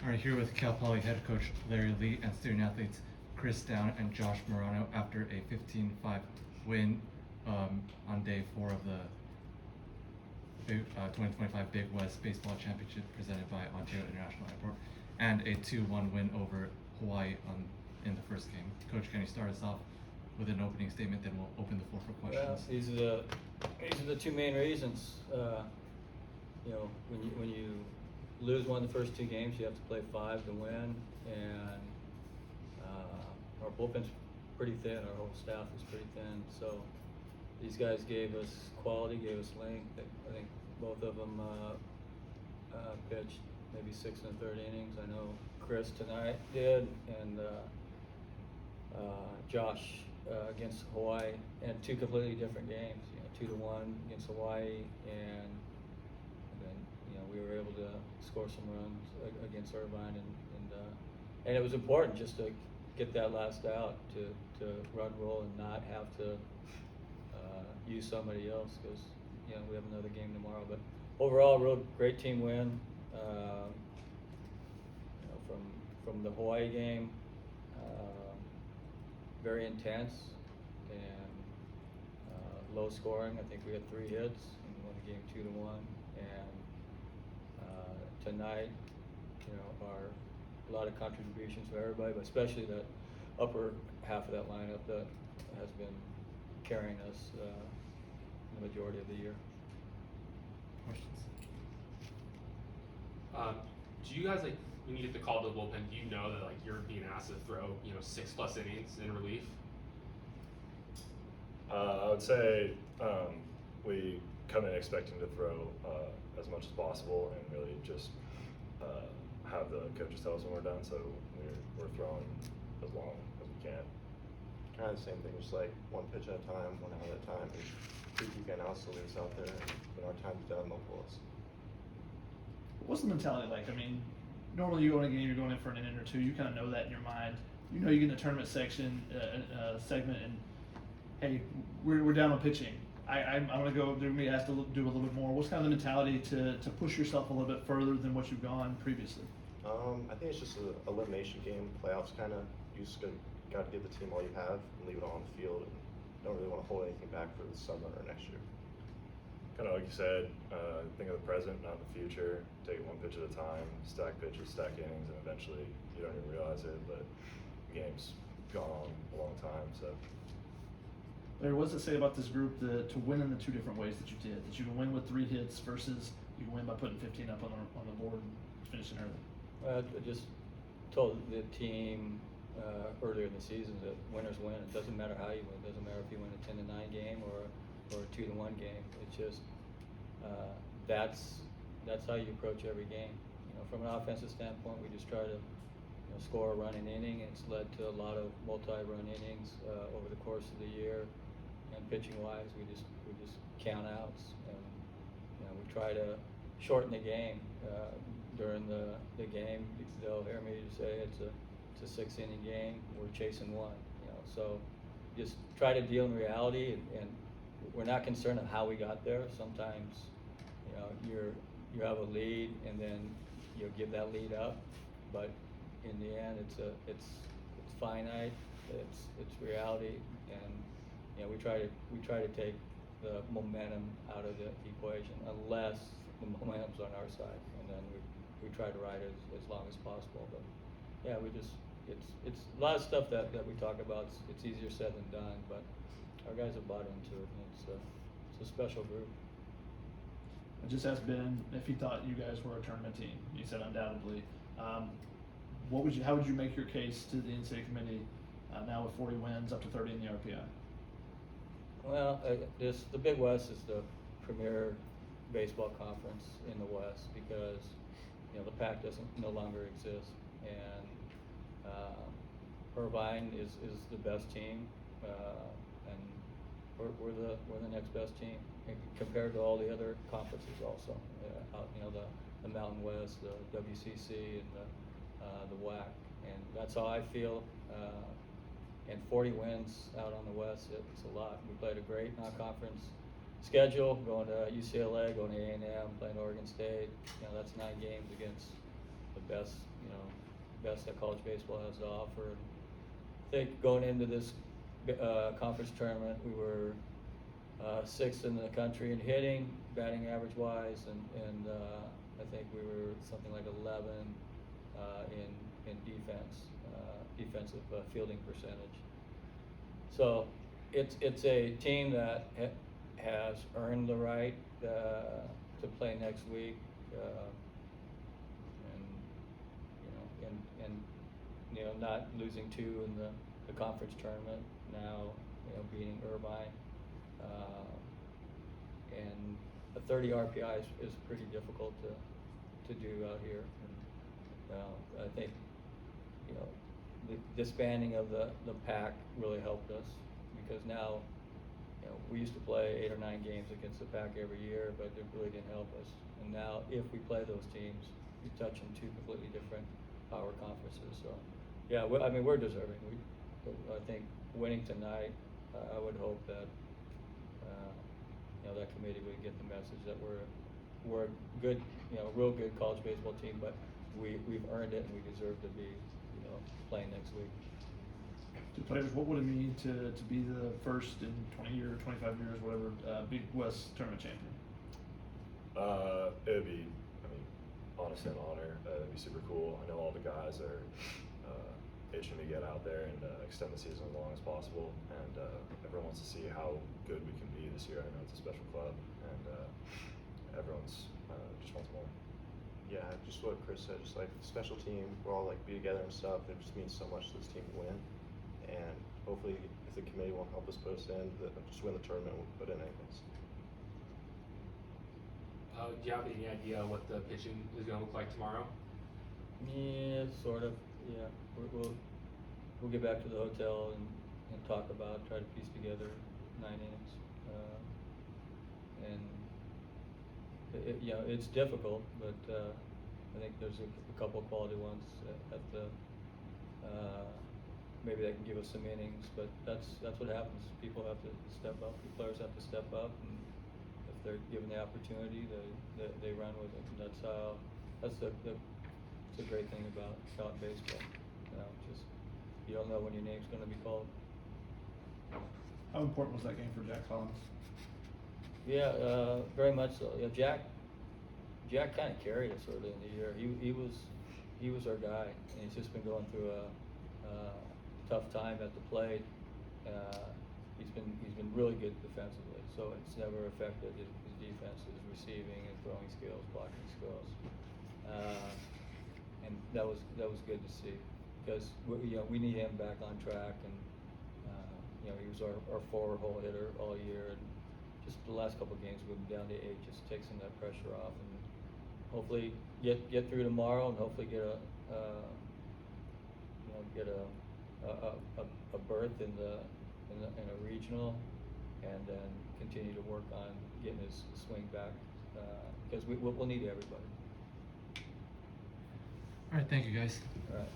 All right, here with Cal Poly head coach Larry Lee and student athletes Chris Down and Josh Murano after a 15-5 win on day 4 of the 2025 Big West Baseball Championship presented by Ontario International Airport, and a 2-1 win over Hawaii in the first game. Coach, can you start us off with an opening statement, then we'll open the floor for questions. Well, these are the two main reasons. When you lose one of the first 2 games, you have to play 5 to win, and our bullpen's pretty thin. Our whole staff is pretty thin. So these guys gave us quality, gave us length. I think both of them pitched maybe 6 in the 3rd innings. I know Chris tonight did, and Josh against Hawaii, and 2 completely different games. 2-1 against Hawaii, and then we were able to score some runs against Irvine, and it was important just to get that last out to run roll and not have to use somebody else, because we have another game tomorrow. But overall, real great team win. From the Hawaii game, very intense and low scoring. I think we had 3 hits and won the game 2-1. And tonight, a lot of contributions from everybody, but especially that upper half of that lineup that has been carrying us the majority of the year. Questions? Do you guys, when you get the call to the bullpen, do you know that you're being asked to throw 6+ innings in relief? I would say we come in expecting to throw as much as possible and really just have the coaches tell us when we're done. So we're throwing as long as we can. Kind of the same thing, just like 1 pitch at a time, 1 out at a time. Keep getting out, so leave us out there, and when our time's done, they'll pull us. What's the mentality like? I mean, normally you go in a game, you're going in for an inning or 2. You kind of know that in your mind. You know you get in a tournament segment, and hey, we're down on pitching. I'm going to go. They're going to be asked to do a little bit more. What's kind of the mentality to push yourself a little bit further than what you've gone previously? I think it's just an elimination game. Playoffs kind of, you just got to give the team all you have and leave it all on the field, and don't really want to hold anything back for the summer or next year. Kind of like you said, think of the present, not the future. Take it 1 pitch at a time, stack pitches, stack innings, and eventually you don't even realize it, but the game's gone on a long time. So. Larry, what does it say about this group to win in the 2 different ways that you did? That you can win with 3 hits versus you can win by putting 15 up on the board and finishing early. I just told the team earlier in the season that winners win. It doesn't matter how you win. It doesn't matter if you win a 10-9 game or a 2-1 game. It's just that's how you approach every game. From an offensive standpoint, we just try to score a running inning. It's led to a lot of multi-run innings over the course of the year. And pitching-wise, we just count outs, and we try to shorten the game. During the game, they'll hear me say it's a 6-inning game. We're chasing 1. So just try to deal in reality, and we're not concerned of how we got there. Sometimes you have a lead, and then you'll give that lead up, but in the end, it's finite. It's reality, and we try to take the momentum out of the equation, unless the momentum's on our side, and then we try to ride it as long as possible. But yeah, it's a lot of stuff that we talk about. It's easier said than done, but our guys have bought into it, and it's a special group. I just asked Ben if he thought you guys were a tournament team. He said undoubtedly. How would you make your case to the NCAA committee now with 40 wins, up to 30 in the RPI? Well, the Big West is the premier baseball conference in the West, because the Pac no longer exist, and Irvine is the best team, and we're the next best team compared to all the other conferences also. The Mountain West, the WCC, and the WAC, and that's how I feel. And 40 wins out on the West, it's a lot. We played a great non-conference schedule, going to UCLA, going to A&M, playing Oregon State. That's 9 games against the best, best that college baseball has to offer. And I think going into this conference tournament, we were 6th in the country in hitting, batting average wise, and I think we were something like 11 in defensive fielding percentage. So it's a team that has earned the right to play next week, and not losing 2 in the conference tournament, now beating Irvine, and a 30 RPI is pretty difficult to do out here. And, I think the disbanding of the pack really helped us, because now we used to play 8 or 9 games against the pack every year, but it really didn't help us. And now if we play those teams, you're touching 2 completely different power conferences. So yeah, I mean, we're deserving. I think winning tonight, I would hope that that committee would get the message that we're a good, real good college baseball team, but we've earned it and we deserve to be playing next week. To players, what would it mean to be the first in 20 years, 25 years, whatever, Big West tournament champion? It would be, honestly, an honor. It'd be super cool. I know all the guys are itching to get out there and extend the season as long as possible, and everyone wants to see how good we can be this year. I know it's a special club, and everyone's just wants more. Yeah, just what Chris said, just like special team, we're all like be together and stuff. It just means so much to this team to win, and hopefully if the committee won't help us put us in, just win the tournament, we'll put in anyways. Do you have any idea what the pitching is going to look like tomorrow? Yeah, sort of. Yeah, we'll get back to the hotel and try to piece together 9 innings, and it's difficult, but I think there's a couple of quality ones at the maybe that can give us some innings, but that's what happens. People have to step up. The players have to step up, and if they're given the opportunity, they run with it. And that's the great thing about college baseball. Just you don't know when your name's going to be called. How important was that game for Jack Collins? Yeah, very much so. Yeah, Jack kind of carried us early in the year. He was our guy, and he's just been going through a tough time at the plate. He's been really good defensively, so it's never affected his defense, his receiving and throwing skills, blocking skills, and that was good to see, because we need him back on track, and he was our forward hole hitter all year, and just the last couple of games we've been down to 8 just takes some of that pressure off, and hopefully get through tomorrow, and hopefully get a berth in a regional, and then continue to work on getting his swing back, because we'll need everybody. All right, thank you guys. All right.